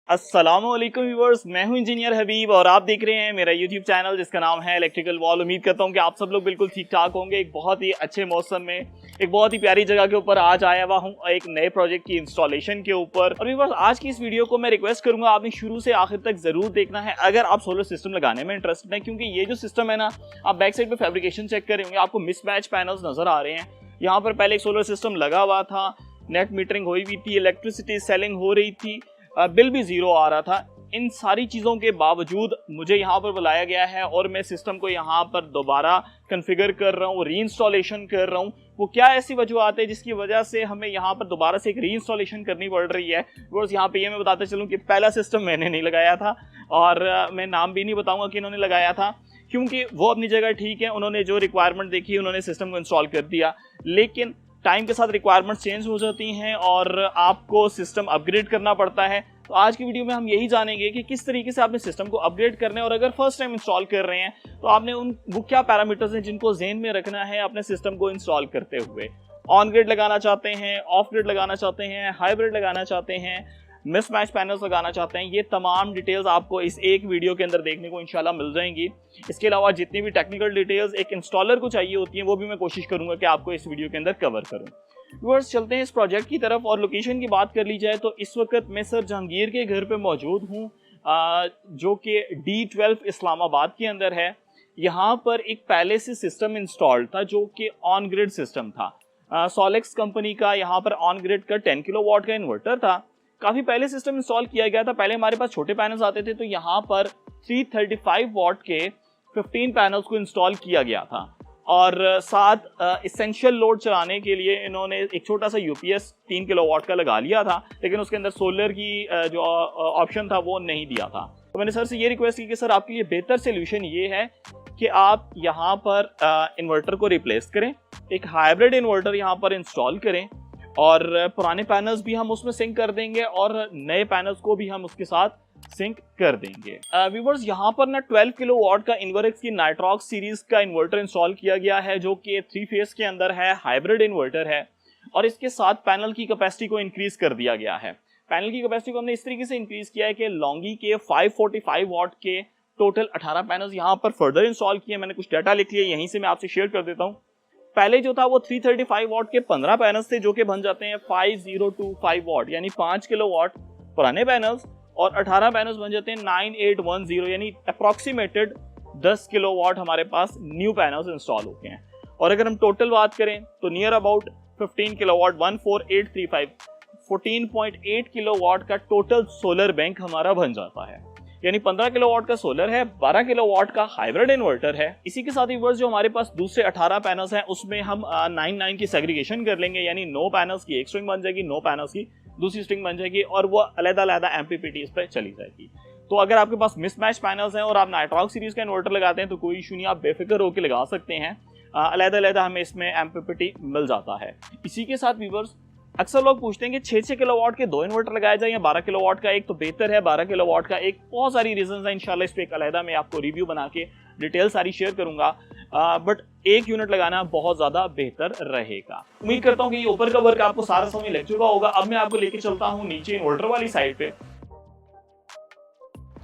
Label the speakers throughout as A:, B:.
A: अस्सलामुअलैकुम व्यूअर्स, मैं हूं इंजीनियर हबीब और आप देख रहे हैं मेरा यूट्यूब चैनल जिसका नाम है इलेक्ट्रिकल वॉल। उम्मीद करता हूं कि आप सब लोग बिल्कुल ठीक ठाक होंगे। एक बहुत ही अच्छे मौसम में एक बहुत ही प्यारी जगह के ऊपर आज आया हुआ हूं एक नए प्रोजेक्ट की इंस्टॉलेशन के ऊपर। और व्यूअर्स, आज की इस वीडियो को मैं रिक्वेस्ट करूंगा आपने शुरू से आखिर तक जरूर देखना है अगर आप सोलर सिस्टम लगाने में इंटरेस्टेड हैं, क्योंकि ये जो सिस्टम है ना, आप बैक साइड पे फैब्रिकेशन चेक कर रहे होंगे, आपको मिसमैच पैनल्स नजर आ रहे हैं। यहाँ पर पहले एक सोलर सिस्टम लगा हुआ था, नेट मीटरिंग हुई हुई थी, इलेक्ट्रिसिटी सेलिंग हो रही थी, बिल भी जीरो आ रहा था। इन सारी चीज़ों के बावजूद मुझे यहाँ पर बुलाया गया है और मैं सिस्टम को यहाँ पर दोबारा कॉन्फ़िगर कर रहा हूँ, रीइंस्टॉलेशन कर रहा हूँ। वो क्या ऐसी वजूहत है जिसकी वजह से हमें यहाँ पर दोबारा से एक रीइंस्टॉलेशन करनी पड़ रही है। बस यहाँ पे ये मैं बताते चलूँ कि पहला सिस्टम मैंने नहीं लगाया था और मैं नाम भी नहीं बताऊँगा कि इन्होंने लगाया था, क्योंकि वो अपनी जगह ठीक है, उन्होंने जो रिक्वायरमेंट देखी उन्होंने सिस्टम को इंस्टॉल कर दिया। लेकिन टाइम के साथ रिक्वायरमेंट चेंज हो जाती हैं और आपको सिस्टम अपग्रेड करना पड़ता है। तो आज की वीडियो में हम यही जानेंगे कि किस तरीके से आपने सिस्टम को अपग्रेड करना है और अगर फर्स्ट टाइम इंस्टॉल कर रहे हैं तो आपने वो क्या पैरामीटर्स हैं जिनको ज़हन में रखना है अपने सिस्टम को इंस्टॉल करते हुए। ऑन ग्रिड लगाना चाहते हैं, ऑफ ग्रिड लगाना चाहते हैं, हाइब्रिड लगाना चाहते हैं, मिसमैच पैनल्स लगाना चाहते हैं, ये तमाम डिटेल्स आपको इस एक वीडियो के अंदर देखने को इंशाल्लाह मिल जाएंगी। इसके अलावा जितनी भी टेक्निकल डिटेल्स एक इंस्टॉलर को चाहिए होती हैं वो भी मैं कोशिश करूंगा कि आपको इस वीडियो के अंदर कवर करूं। व्यूअर्स, चलते हैं इस प्रोजेक्ट की तरफ। और लोकेशन की बात कर ली जाए तो इस वक्त मैं सर जहांगीर के घर पे मौजूद हूँ, जो कि D12 इस्लामाबाद के अंदर है। यहाँ पर एक पहले से सिस्टम इंस्टॉल्ड था जो कि ऑन ग्रिड सिस्टम था। सोलेक्स कंपनी का यहाँ पर ऑन ग्रिड का 10 किलोवाट का इन्वर्टर था। काफ़ी पहले सिस्टम इंस्टॉल किया गया था। पहले हमारे पास छोटे पैनल्स आते थे, तो यहाँ पर 335 वाट के 15 पैनल्स को इंस्टॉल किया गया था और साथ इसेंशियल लोड चलाने के लिए इन्होंने एक छोटा सा यूपीएस 3 किलोवाट का लगा लिया था, लेकिन उसके अंदर सोलर की जो ऑप्शन था वो नहीं दिया था। तो मैंने सर से ये रिक्वेस्ट की कि सर आपके लिए बेहतर सोल्यूशन ये है कि आप यहाँ पर इन्वर्टर को रिप्लेस करें, एक हाइब्रिड इन्वर्टर यहाँ पर इंस्टॉल करें और पुराने पैनल्स भी हम उसमें सिंक कर देंगे और नए पैनल्स को भी हम उसके साथ सिंक कर देंगे। व्यूअर्स, यहाँ पर ना 12 किलोवाट का इन्वर्क्स की नाइट्रॉक्स सीरीज का इन्वर्टर इंस्टॉल किया गया है जो कि 3 फेज के अंदर है, हाइब्रिड इन्वर्टर है और इसके साथ पैनल की कैपेसिटी को इंक्रीज कर दिया गया है। पैनल की कैपेसिटी को हमने इस तरीके से इंक्रीज किया है कि लॉन्गी के 545 वाट के टोटल 18 पैनल्स यहाँ पर फर्दर इंस्टॉल किए। मैंने कुछ डाटा लिख लिया, यहीं से मैं आपसे शेयर कर देता हूँ। पहले जो था वो 335 वाट के 15 पैनल्स थे जो कि बन जाते हैं 5025 वाट यानी 5 किलोवाट पुराने पैनल्स, और 18 पैनल्स बन जाते हैं 9810 यानी अप्रॉक्सीमेटेड 10 किलोवाट हमारे पास न्यू पैनल्स इंस्टॉल होते हैं। और अगर हम टोटल बात करें तो नियर अबाउट 15 किलोवाट 14835 14.8 किलोवाट का टोटल सोलर बैंक हमारा बन जाता है। यानी 15 किलोवाट का सोलर है, 12 किलोवाट का हाइब्रिड इन्वर्टर है। इसी के साथ ही वर्ष जो हमारे पास दूसरे 18 पैनल्स हैं उसमें हम 9 की सेग्रीगेशन कर लेंगे, यानी 9 पैनल्स की एक स्ट्रिंग बन जाएगी, 9 पैनल्स की दूसरी स्ट्रिंग बन जाएगी और वो अलग-अलग एमपीपीटी इस पर चली जाएगी। तो अगर आपके पास मिसमैच पैनल्स हैं और आप नाइट्रॉक्स सीरीज का इन्वर्टर लगाते हैं तो कोई इशू नहीं, आप बेफिक्र होकर लगा सकते हैं। अलग-अलग हमें इसमें एमपीपीटी मिल जाता है। इसी के साथ व्यूअर्स, अक्सर लोग पूछते हैं कि 6-6 किलोवाट के 2 इन्वर्टर लगाया जाए या 12 किलोवाट का एक, तो बेहतर है 12 किलोवाट का एक। बहुत सारी रीजंस हैं, इंशाल्लाह इस पे एक अलहदा मैं आपको रिव्यू बना के डिटेल सारी शेयर करूंगा, बट एक यूनिट लगाना बहुत ज्यादा बेहतर रहेगा। उम्मीद करता हूं कि ये ऊपर का वर्क आपको सारा समझ लग चुका होगा। अब मैं आपको लेके चलता हूं नीचे इन्वर्टर वाली साइड पे।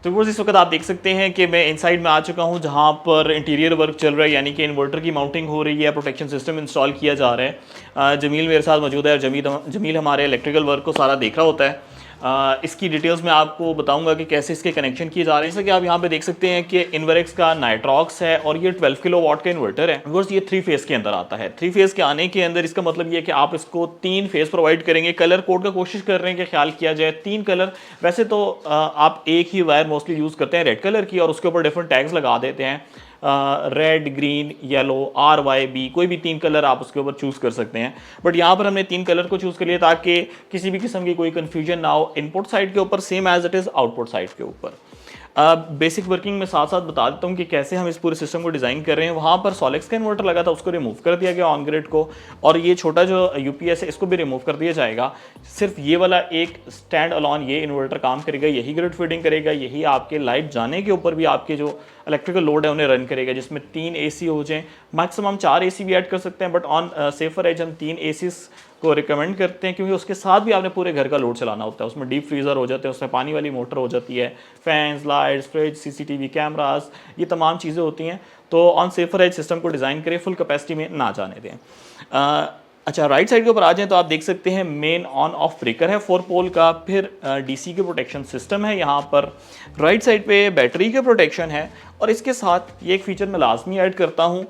A: तो व्यूअर्स, इस वक्त आप देख सकते हैं कि मैं इनसाइड में आ चुका हूं जहां पर इंटीरियर वर्क चल रहा है, यानी कि इन्वर्टर की माउंटिंग हो रही है, प्रोटेक्शन सिस्टम इंस्टॉल किया जा रहा है। जमील मेरे साथ मौजूद है और जमील हमारे इलेक्ट्रिकल वर्क को सारा देख रहा होता है। इसकी डिटेल्स मैं आपको बताऊंगा कि कैसे इसके कनेक्शन किए जा रहे हैं। जैसे कि आप यहाँ पे देख सकते हैं कि इन्वर्क्स का नाइट्रॉक्स है और ये 12 किलोवाट का इन्वर्टर है। व्यूअर्स, ये 3 फेज के अंदर आता है। 3 फेज के आने के अंदर इसका मतलब ये है कि आप इसको 3 फेज प्रोवाइड करेंगे। कलर कोड का कोशिश कर रहे हैं कि ख्याल किया जाए 3 कलर। वैसे तो आप एक ही वायर मोस्टली यूज़ करते हैं रेड कलर की और उसके ऊपर डिफरेंट टैग्स लगा देते हैं, रेड, ग्रीन, येलो, RYB, कोई भी 3 कलर आप उसके ऊपर चूज़ कर सकते हैं। बट यहाँ पर हमने 3 कलर को चूज़ कर लिया ताकि किसी भी किस्म की कोई कन्फ्यूजन ना हो इनपुट साइड के ऊपर, same as it is output side के ऊपर। बेसिक वर्किंग में साथ साथ बता देता हूँ कि कैसे हम इस पूरे सिस्टम को डिज़ाइन कर रहे हैं। वहाँ पर सोलेक्स का इन्वर्टर लगा था, उसको रिमूव कर दिया गया ऑन ग्रिड को, और ये छोटा जो यूपीएस है इसको भी रिमूव कर दिया जाएगा। सिर्फ ये वाला एक स्टैंड अलॉन ये इन्वर्टर काम करेगा, यही ग्रिड फीडिंग करेगा, यही आपके लाइट जाने के ऊपर भी आपके जो इलेक्ट्रिकल लोड है उन्हें रन करेगा, जिसमें 3 AC हो जाएँ, मैक्सिमम 4 AC भी ऐड कर सकते हैं, बट ऑन सेफर एज हम 3 ACs को रिकमेंड करते हैं, क्योंकि उसके साथ भी आपने पूरे घर का लोड चलाना होता है। उसमें डीप फ्रीज़र हो जाते हैं, उसमें पानी वाली मोटर हो जाती है, fans, lights, fridge, CCTV cameras, ये तमाम चीज़ें होती हैं। तो ऑन सेफर एज सिस्टम को डिज़ाइन करें, फुल कैपेसिटी में ना जाने दें। अच्छा, राइट साइड के ऊपर आ जाएं तो आप देख सकते हैं मेन ऑन ऑफ ब्रेकर है 4 पोल का, फिर डीसी के प्रोटेक्शन सिस्टम है, यहाँ पर राइट साइड पे बैटरी के प्रोटेक्शन है, और इसके साथ ये एक फीचर मैं लाजमी ऐड करता हूँ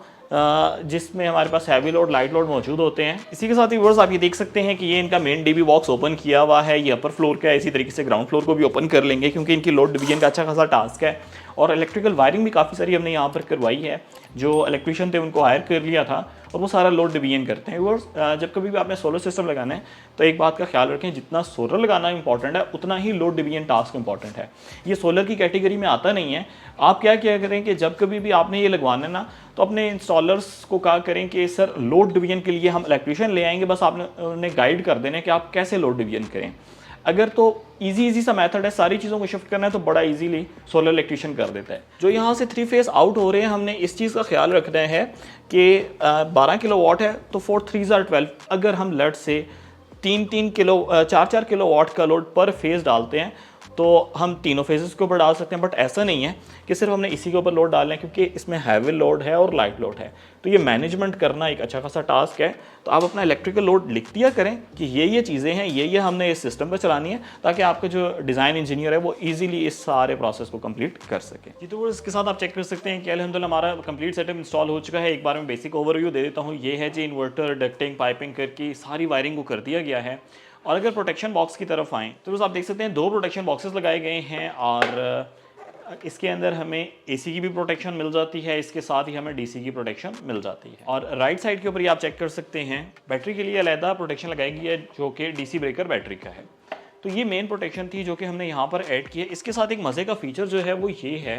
A: जिसमें हमारे पास हैवी लोड, लाइट लोड मौजूद होते हैं। इसी के साथ ही व्यूअर्स आप ये देख सकते हैं कि ये इनका मेन डीबी बॉक्स ओपन किया हुआ है, ये अपर फ्लोर का है, इसी तरीके से ग्राउंड फ्लोर को भी ओपन कर लेंगे क्योंकि इनकी लोड डिवीजन का अच्छा खासा टास्क है। और इलेक्ट्रिकल वायरिंग भी काफ़ी सारी हमने यहाँ पर करवाई है, जो इलेक्ट्रिशियन थे उनको हायर कर लिया था और वो सारा लोड डिवीजन करते हैं। व्यूअर्स जब कभी भी आपने सोलर सिस्टम लगाना है तो एक बात का ख्याल रखें, जितना सोलर लगाना इंपॉर्टेंट है उतना ही लोड डिवीजन टास्क इंपॉर्टेंट है। ये सोलर की कैटेगरी में आता नहीं है। आप क्या करें कि जब कभी भी आपने ये लगवाना है ना, तो अपने इंस्टॉलर्स को कहा करें कि सर लोड डिवीजन के लिए हम इलेक्ट्रिशियन ले आएंगे, बस आपने उन्हें गाइड कर देना है कि आप कैसे लोड डिवीजन करें। अगर तो इजी सा मेथड है, सारी चीज़ों को शिफ्ट करना है, तो बड़ा इजीली सोलर इलेक्ट्रिशियन कर देता है। जो यहाँ से 3 फेज आउट हो रहे हैं, हमने इस चीज़ का ख्याल रखना है कि 12 किलोवाट है तो 4 3 are 12। अगर हम लट से 4 किलोवाट का लोड पर फेज़ डालते हैं तो हम तीनों फेजेस के ऊपर डाल सकते हैं। बट ऐसा नहीं है कि सिर्फ हमने इसी के ऊपर लोड डालना है, क्योंकि इसमें हैवी लोड है और लाइट लोड है, तो ये मैनेजमेंट करना एक अच्छा खासा टास्क है। तो आप अपना इलेक्ट्रिकल लोड लिख दिया करें कि ये चीज़ें हैं, ये हमने इस सिस्टम पर चलानी है, ताकि आपका जो डिज़ाइन इंजीनियर है वो ईजिली इस सारे प्रोसेस को कंप्लीट कर सके। जी, तो इसके साथ आप चेक कर सकते हैं कि अल्हम्दुलिल्लाह हमारा कंप्लीट सेटअप इंस्टॉल हो चुका है। एक बार मैं बेसिक ओवरव्यू दे देता हूँ। ये है जी इन्वर्टर, डक्टिंग, पाइपिंग करके सारी वायरिंग को कर दिया गया है। और अगर प्रोटेक्शन बॉक्स की तरफ आएँ तो बस आप देख सकते हैं 2 प्रोटेक्शन बॉक्सेस लगाए गए हैं, और इसके अंदर हमें एसी की भी प्रोटेक्शन मिल जाती है, इसके साथ ही हमें डीसी की प्रोटेक्शन मिल जाती है। और राइट साइड के ऊपर ये आप चेक कर सकते हैं बैटरी के लिए अलहदा प्रोटेक्शन लगाई गई है, जो कि डीसी ब्रेकर बैटरी का है। तो ये मेन प्रोटेक्शन थी जो कि हमने यहाँ पर ऐड की है। इसके साथ एक मज़े का फीचर जो है वो ये है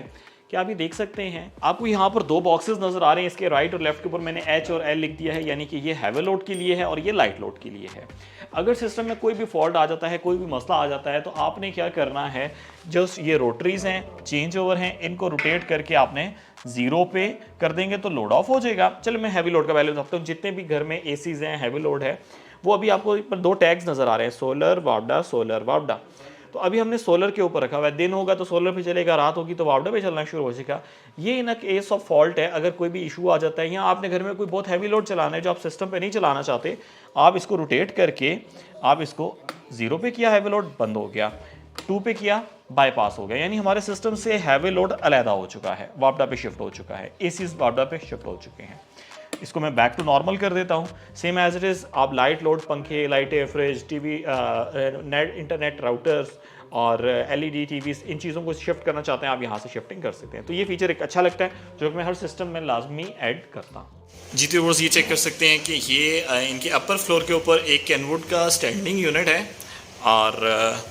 A: कि आप ये देख सकते हैं, आपको यहाँ पर 2 बॉक्सेस नज़र आ रहे हैं। इसके राइट और लेफ्ट के ऊपर मैंने H और L लिख दिया है, यानी कि ये हैवी लोड के लिए है और ये लाइट लोड के लिए है। अगर सिस्टम में कोई भी फॉल्ट आ जाता है, कोई भी मसला आ जाता है, तो आपने क्या करना है, जो ये रोटरीज हैं, चेंज ओवर हैं, इनको रोटेट करके आपने 0 पे कर देंगे तो लोड ऑफ हो जाएगा। चलो मैं हैवी लोड का वैल्यू बताता हूँ। जितने भी घर में एसीज हैं, हैवी लोड है, वो अभी आपको पर 2 टैग्स नज़र आ रहे हैं, सोलर वापडा, सोलर वापडा। तो अभी हमने सोलर के ऊपर रखा हुआ है, दिन होगा तो सोलर पे चलेगा, रात होगी तो वापडा पे चलना शुरू हो जाएगा। ये इन केस ऑफ फॉल्ट है, अगर कोई भी इशू आ जाता है या आपने घर में कोई बहुत हैवी लोड चलाना है जो आप सिस्टम पे नहीं चलाना चाहते, आप इसको रोटेट करके आप इसको 0 पे किया, हैवी लोड बंद हो गया, 2 पे किया, बाईपास हो गया, यानी हमारे सिस्टम से हैवी लोड अलहदा हो चुका है, वापडा पे शिफ्ट हो चुका है, एसीज वापडा पे शिफ्ट हो चुके हैं। इसको मैं बैक टू नॉर्मल कर देता हूँ, सेम एज इट इज़। आप लाइट लोड, पंखे, लाइटें, fridge, TV, net, internet, routers और LED टीवीज़, इन चीज़ों को शिफ्ट करना चाहते हैं, आप यहाँ से शिफ्टिंग कर सकते हैं। तो ये फीचर एक अच्छा लगता है जो कि मैं हर सिस्टम में लाजमी ऐड करता हूँ। जी, तो व्यूअर्स ये चेक कर सकते हैं कि ये इनके अपर फ्लोर के ऊपर एक कैनवुड का स्टैंडिंग यूनिट है और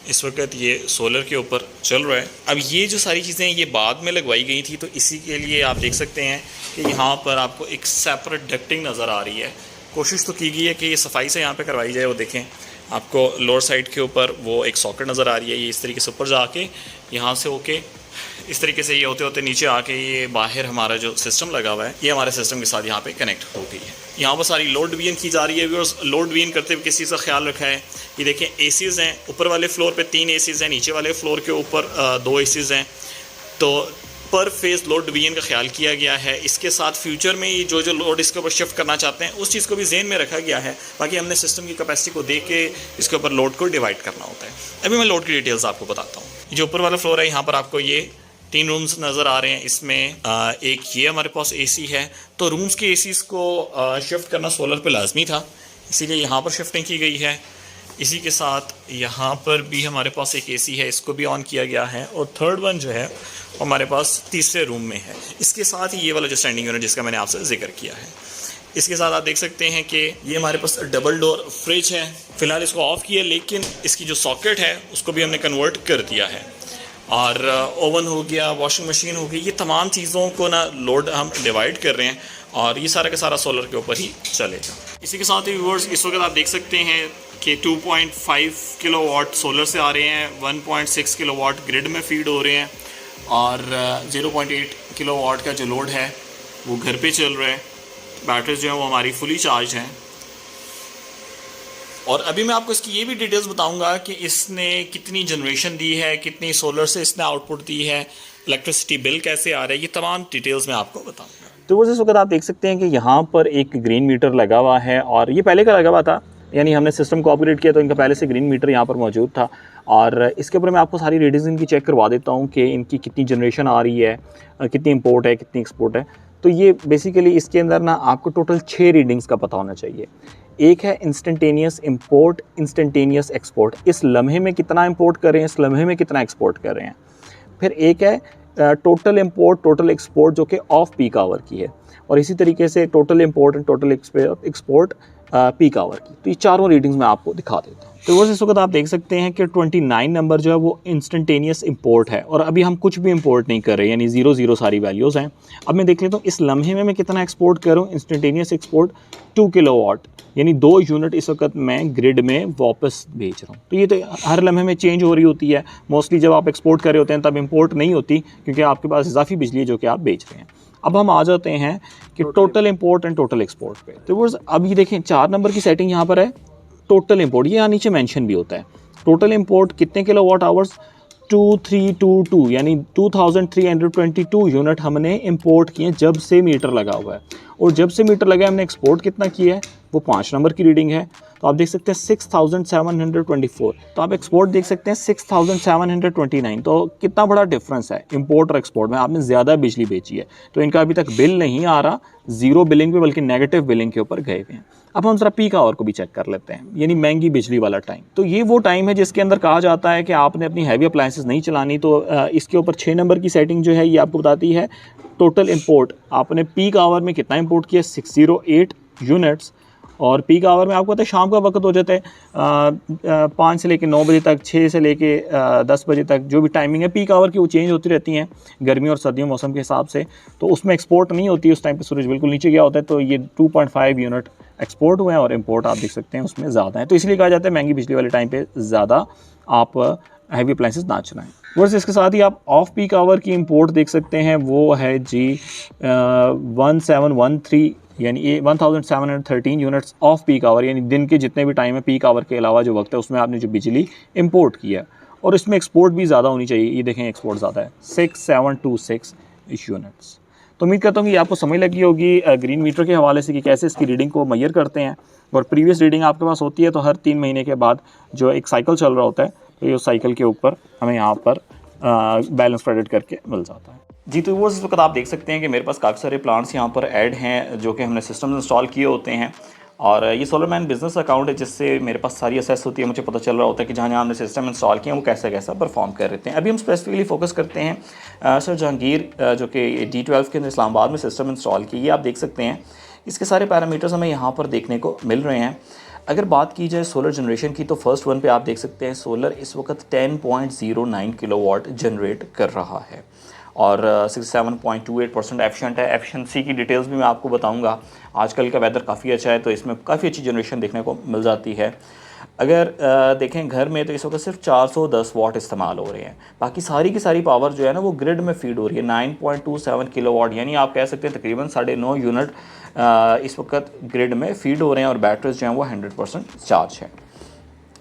A: इस वक्त ये सोलर के ऊपर चल रहा है। अब ये जो सारी चीज़ें ये बाद में लगवाई गई थी, तो इसी के लिए आप देख सकते हैं कि यहाँ पर आपको एक सेपरेट डक्टिंग नज़र आ रही है। कोशिश तो की गई है कि ये सफाई से यहाँ पे करवाई जाए। वो देखें, आपको लोअर साइड के ऊपर वो एक सॉकेट नज़र आ रही है, ये इस तरीके से ऊपर जाके यहाँ से होके इस तरीके से ये होते होते नीचे आके ये बाहर हमारा जो सिस्टम लगा हुआ है, ये हमारे सिस्टम के साथ यहाँ पे कनेक्ट हो गई है। यहाँ पर सारी लोड डिवीजन की जा रही है। व्यूअर्स, लोड डिवीजन करते हुए किस चीज़ का ख्याल रखा है, ये देखें एसीज़ हैं, ऊपर वाले फ्लोर पे 3 एसीज़ हैं, नीचे वाले फ्लोर के ऊपर 2 एसीज़ हैं। तो पर फेज़ लोड डिवीजन का ख्याल किया गया है। इसके साथ फ्यूचर में ये जो लोड इसके ऊपर शिफ्ट करना चाहते हैं उस चीज़ को भी ज़हन में रखा गया है। बाकी हमने सिस्टम की कैपेसिटी को देख के इसके ऊपर लोड को डिवाइड करना होता है। अभी मैं लोड की डिटेल्स आपको बताता हूँ। जो ऊपर वाला फ्लोर है, यहाँ पर आपको ये 3 रूम्स नज़र आ रहे हैं। इसमें एक ये हमारे पास AC है, तो रूम्स के ACs को शिफ्ट करना सोलर पे लाजमी था, इसीलिए यहाँ पर शिफ्टिंग की गई है। इसी के साथ यहाँ पर भी हमारे पास एक AC है, इसको भी ऑन किया गया है। और थर्ड वन जो है हमारे पास तीसरे रूम में है। इसके साथ ही ये वाला जो स्टैंडिंग यूनिट जिसका मैंने आपसे जिक्र किया है, इसके साथ आप देख सकते हैं कि ये हमारे पास डबल डोर फ्रिज है। फ़िलहाल इसको ऑफ़ किया, लेकिन इसकी जो सॉकेट है उसको भी हमने कन्वर्ट कर दिया है। और ओवन हो गया, वॉशिंग मशीन हो गई, ये तमाम चीज़ों को ना लोड हम डिवाइड कर रहे हैं और ये सारा का सारा सोलर के ऊपर ही चलेगा। इसी के साथ ही व्यूअर्स, इस वक्त आप देख सकते हैं कि 2.5 किलोवाट सोलर से आ रहे हैं, 1.6 किलोवाट ग्रिड में फीड हो रहे हैं और 0.8 किलोवाट का जो लोड है वो घर पे चल रहा है। बैटरीज जो है वो हमारी फुली चार्ज हैं। और अभी मैं आपको इसकी ये भी डिटेल्स बताऊंगा कि इसने कितनी जनरेशन दी है, कितनी सोलर से इसने आउटपुट दी है, इलेक्ट्रिसिटी बिल कैसे आ रहा है, ये तमाम डिटेल्स मैं आपको बताऊंगा। तो वो इस वक्त आप देख सकते हैं कि यहाँ पर एक ग्रीन मीटर लगा हुआ है और ये पहले का लगा हुआ था, यानी हमने सिस्टम को अपग्रेड किया तो इनका पहले से ग्रीन मीटर यहाँ पर मौजूद था। और इसके ऊपर मैं आपको सारी रीडिंग्स इनकी चेक करवा देता हूँ कि इनकी कितनी जनरेशन आ रही है, कितनी इंपोर्ट है, कितनी एक्सपोर्ट है। तो ये बेसिकली इसके अंदर ना आपको टोटल 6 रीडिंग्स का पता होना चाहिए। एक है इंस्टेंटेनियस इंपोर्ट, इंस्टेंटेनियस एक्सपोर्ट, इस लम्हे में कितना इंपोर्ट कर रहे हैं, इस लम्हे में कितना एक्सपोर्ट कर रहे हैं। फिर एक है टोटल इंपोर्ट, टोटल एक्सपोर्ट, जो कि ऑफ पीक आवर की है। और इसी तरीके से total import and total export peak hour की। तो ये चारों रीडिंग्स मैं आपको दिखा देता हूँ। तो बस इस वक्त आप देख सकते हैं कि 29 नंबर जो है वो इंस्टेंटेनियस इंपोर्ट है और अभी हम कुछ भी इंपोर्ट नहीं कर रहे, यानी 0 सारी वैल्यूज़ हैं। अब मैं देख लेता हूँ इस लम्हे में मैं कितना एक्सपोर्ट कर रहा हूँ। इंस्टेंटेनियस एक्सपोर्ट 2 किलोवाट, यानी 2 यूनिट इस वक्त मैं ग्रिड में वापस भेज रहा हूँ। तो ये तो हर लम्हे में चेंज हो रही होती है। मोस्टली जब आप एक्सपोर्ट कर रहे होते हैं तब इंपोर्ट नहीं होती, क्योंकि आपके पास इजाफी बिजली है जो कि आप बेच रहे हैं। अब हम आ जाते हैं कि total import and total export पे। तो वो अब ये देखें 4 नंबर की सेटिंग यहाँ पर है टोटल इंपोर्ट, ये यहाँ नीचे मेंशन भी होता है। टोटल इंपोर्ट कितने किलोवाट आवर्स, 2322, यानी 2322 यूनिट हमने इंपोर्ट किए जब से मीटर लगा हुआ है। और जब से मीटर लगा है हमने एक्सपोर्ट कितना किया है, वो 5 नंबर की रीडिंग है। तो आप देख सकते हैं 6724। तो आप एक्सपोर्ट देख सकते हैं 6729। तो कितना बड़ा डिफरेंस है इंपोर्ट और एक्सपोर्ट में, आपने ज़्यादा बिजली बेची है। तो इनका अभी तक बिल नहीं आ रहा ज़ीरो बिलिंग पे, बल्कि नेगेटिव बिलिंग के ऊपर गए हुए हैं। अब हम ज़रा पीक आवर को भी चेक कर लेते हैं, यानी महंगी बिजली वाला टाइम। तो ये वो टाइम है जिसके अंदर कहा जाता है कि आपने अपनी हैवी अप्लायंसेस नहीं चलानी। तो इसके ऊपर 6 नंबर की सेटिंग जो है ये आपको बताती है टोटल इंपोर्ट। आपने पीक आवर में कितना इंपोर्ट किया, 608 यूनिट्स। और पीक आवर में आपको पता है शाम का वक्त हो जाता है 5 से लेकर 9 बजे तक, 6 से लेके 10 बजे तक, जो भी टाइमिंग है पीक आवर की वो चेंज होती रहती हैं गर्मी और सर्दियों मौसम के हिसाब से। तो उसमें एक्सपोर्ट नहीं होती, उस टाइम पे सूरज बिल्कुल नीचे गया होता है। तो ये 2.5 यूनिट एक्सपोर्ट हुए हैं और इंपोर्ट आप देख सकते हैं उसमें ज़्यादा है। तो इसलिए कहा जाता है महंगी बिजली वाले टाइम पर ज़्यादा आप हैवी अप्लायंसेस ना चलाएँ। वर्स इसके साथ ही आप ऑफ पीक आवर की इंपोर्ट देख सकते हैं, वो है जी 1713, यानी 1713 यूनिट्स ऑफ पीक आवर, यानी दिन के जितने भी टाइम है पीक आवर के अलावा जो वक्त है उसमें आपने जो बिजली इंपोर्ट किया है। और इसमें एक्सपोर्ट भी ज़्यादा होनी चाहिए, ये देखें एक्सपोर्ट ज़्यादा है 6726 यूनिट्स। तो उम्मीद करता हूँ कि आपको समझ लगी होगी ग्रीन मीटर के हवाले से कि कैसे इसकी रीडिंग को मैयर करते हैं। और प्रीवियस रीडिंग आपके पास होती है तो हर 3 महीने के बाद जो एक साइकिल चल रहा होता है, तो ये साइकिल के ऊपर हमें यहाँ पर बैलेंस क्रेडिट करके मिल जाता है जी। तो वो इस वक्त आप देख सकते हैं कि मेरे पास काफ़ी सारे प्लांट्स यहाँ पर ऐड हैं जो कि हमने सिस्टम इंस्टॉल किए होते हैं। और ये सोलरमैन बिजनेस अकाउंट है जिससे मेरे पास सारी असेस होती है, मुझे पता चल रहा होता है कि जहाँ जहाँ हमने सिस्टम इंस्टॉल किया वो कैसा कैसा परफॉर्म कर रहे हैं। अभी हम स्पेसिफिकली फोकस करते हैं सर जहांगीर जो कि D12 के अंदर इस्लामाबाद में सिस्टम इंस्टॉल की, ये आप देख सकते हैं इसके सारे पैरामीटर्स हमें यहाँ पर देखने को मिल रहे हैं। अगर बात की जाए सोलर जनरेशन की तो फर्स्ट वन पे आप देख सकते हैं सोलर इस वक्त 10.09 किलोवाट जनरेट कर रहा है और 67.28% एफिशिएंट है। एफिशिएंसी की डिटेल्स भी मैं आपको बताऊंगा। आजकल का वेदर काफ़ी अच्छा है तो इसमें काफ़ी अच्छी जनरेशन देखने को मिल जाती है। अगर देखें घर में तो इस वक्त सिर्फ 410 वाट इस्तेमाल हो रहे हैं, बाकी सारी की सारी पावर जो है ना वो ग्रिड में फीड हो रही है 9.27 किलोवाट, यानी आप कह सकते हैं तकरीबन 9.5 यूनिट इस वक्त ग्रिड में फीड हो रहे हैं और बैटरीज जो हैं वो 100% चार्ज है।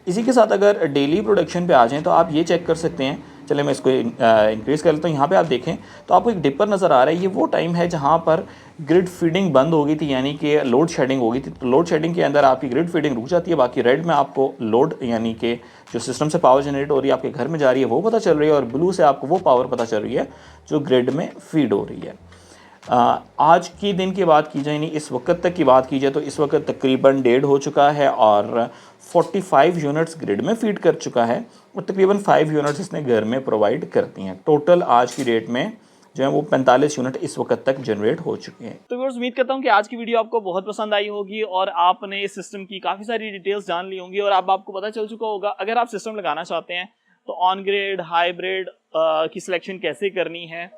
A: इसी के साथ अगर डेली प्रोडक्शन पे आ जाएं तो आप ये चेक कर सकते हैं, चले मैं इसको इंक्रीज़ कर लेता हूँ। यहाँ पे आप देखें तो आपको एक डिपर नज़र आ रहा है, ये वो टाइम है जहाँ पर ग्रिड फीडिंग बंद हो गई थी, यानी कि लोड शेडिंग हो गई थी। तो लोड शेडिंग के अंदर आपकी ग्रिड फीडिंग रुक जाती है। बाकी रेड में आपको लोड यानी कि जो सिस्टम से पावर जनरेट हो रही है आपके घर में जा रही है वो पता चल रही है, और ब्लू से आपको वो पावर पता चल रही है जो ग्रिड में फीड हो रही है। आज की दिन की बात की जाए, नहीं इस वक्त तक की बात की जाए, तो इस वक्त तकरीबन 1.5 हो चुका है और 45 यूनिट्स ग्रिड में फीड कर चुका है और तकरीबन 5 यूनिट्स इसने घर में प्रोवाइड करती हैं। टोटल आज की डेट में जो है वो 45 यूनिट इस वक्त तक जनरेट हो चुके हैं। तो व्यूअर्स उम्मीद करता हूँ कि आज की वीडियो आपको बहुत पसंद आई होगी और आपने इस सिस्टम की काफ़ी सारी डिटेल्स जान ली होंगी और अब आपको पता चल चुका होगा अगर आप सिस्टम लगाना चाहते हैं तो ऑन ग्रिड हाइब्रिड की सिलेक्शन कैसे करनी है।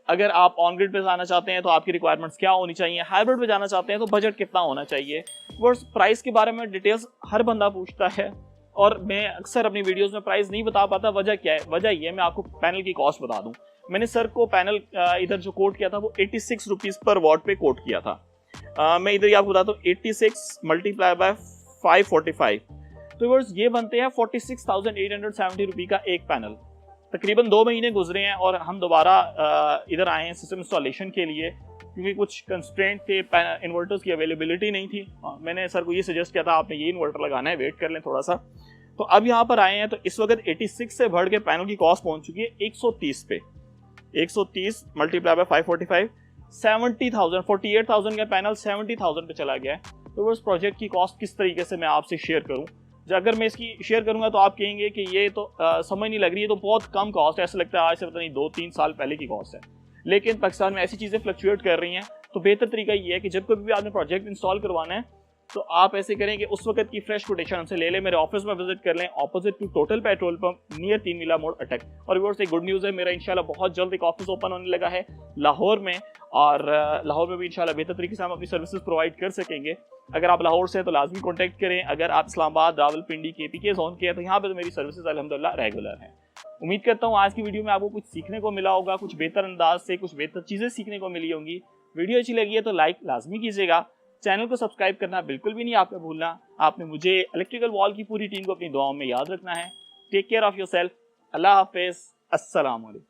A: अगर आप ऑन ग्रिड पे जाना चाहते हैं तो आपकी रिक्वायरमेंट्स क्या होनी चाहिए, हाइब्रिड पे जाना चाहते हैं तो बजट कितना होना चाहिए। वर्स प्राइस के बारे में डिटेल्स हर बंदा पूछता है और मैं अक्सर अपनी वीडियोस में प्राइस नहीं बता पाता। वजह क्या है? वजह ये मैं आपको पैनल की कॉस्ट बता दूं। मैंने सर को पैनल इधर जो कोट किया था वो 86 रुपीज़ पर वॉट पे कोट किया था। मैं इधर ही आपको बताता हूँ 86 मल्टीप्लाई बाय 545 तो व्यूअर्स ये बनते हैं 46,870 रुपये का एक पैनल। तकरीबन 2 महीने गुजरे हैं और हम दोबारा इधर आए हैं सिस्टम इंस्टॉलेशन के लिए, क्योंकि कुछ कंस्ट्रेंट थे, इन्वर्टर्स की अवेलेबिलिटी नहीं थी। मैंने सर को ये सजेस्ट किया था आपने ये इन्वर्टर लगाना है, वेट कर लें थोड़ा सा। तो अब यहाँ पर आए हैं तो इस वक्त 86 से बढ़ के पैनल की कॉस्ट पहुंच चुकी है 130 पे। 130 मल्टीप्लाई बाय 545, 70,000, 48,000 का पैनल 70,000 पे चला गया है। तो उस प्रोजेक्ट की कॉस्ट किस तरीके से मैं आपसे शेयर करूं, अगर मैं इसकी शेयर करूंगा तो आप कहेंगे कि ये तो समझ नहीं लग रही है, तो बहुत कम कॉस्ट है, ऐसा लगता है आज से पता नहीं 2-3 साल पहले की कॉस्ट है। लेकिन पाकिस्तान में ऐसी चीज़ें फ्लक्चुएट कर रही हैं, तो बेहतर तरीका ये है कि जब कभी भी आपने प्रोजेक्ट इंस्टॉल करवाना है तो आप ऐसे करें कि उस वक्त की फ्रेश कोटेशन हमसे ले लें, मेरे ऑफिस में विजिट कर लें, opposite to Total petrol pump near 3 मीला मोड़ अटक। और व्यूअर्स एक गुड न्यूज़ है, मेरा इंशाल्लाह बहुत जल्द एक ऑफिस ओपन होने लगा है लाहौर में, और लाहौर में भी इंशाल्लाह बेहतर तरीके से हम अपनी सर्विसेज प्रोवाइड कर सकेंगे। अगर आप लाहौर से हैं तो लाजमी कॉन्टैक्ट करें, अगर आप इस्लामाबाद, रावलपिंडी, KPK जोन के हैं तो यहाँ पर तो मेरी सर्विसेज अल्हम्दुलिल्लाह रेगुलर हैं। उम्मीद करता हूँ आज की वीडियो में आपको कुछ सीखने को मिला होगा, कुछ बेहतर अंदाज से कुछ बेहतर चीज़ें सीखने को मिली होंगी। वीडियो अच्छी लगी है तो लाइक लाजमी कीजिएगा, चैनल को सब्सक्राइब करना बिल्कुल भी नहीं आपने भूलना। आपने मुझे इलेक्ट्रिकल वॉल की पूरी टीम को अपनी दुआओं में याद रखना है। Take care of yourself. अल्लाह हाफिज़। अस्सलाम वालेकुम।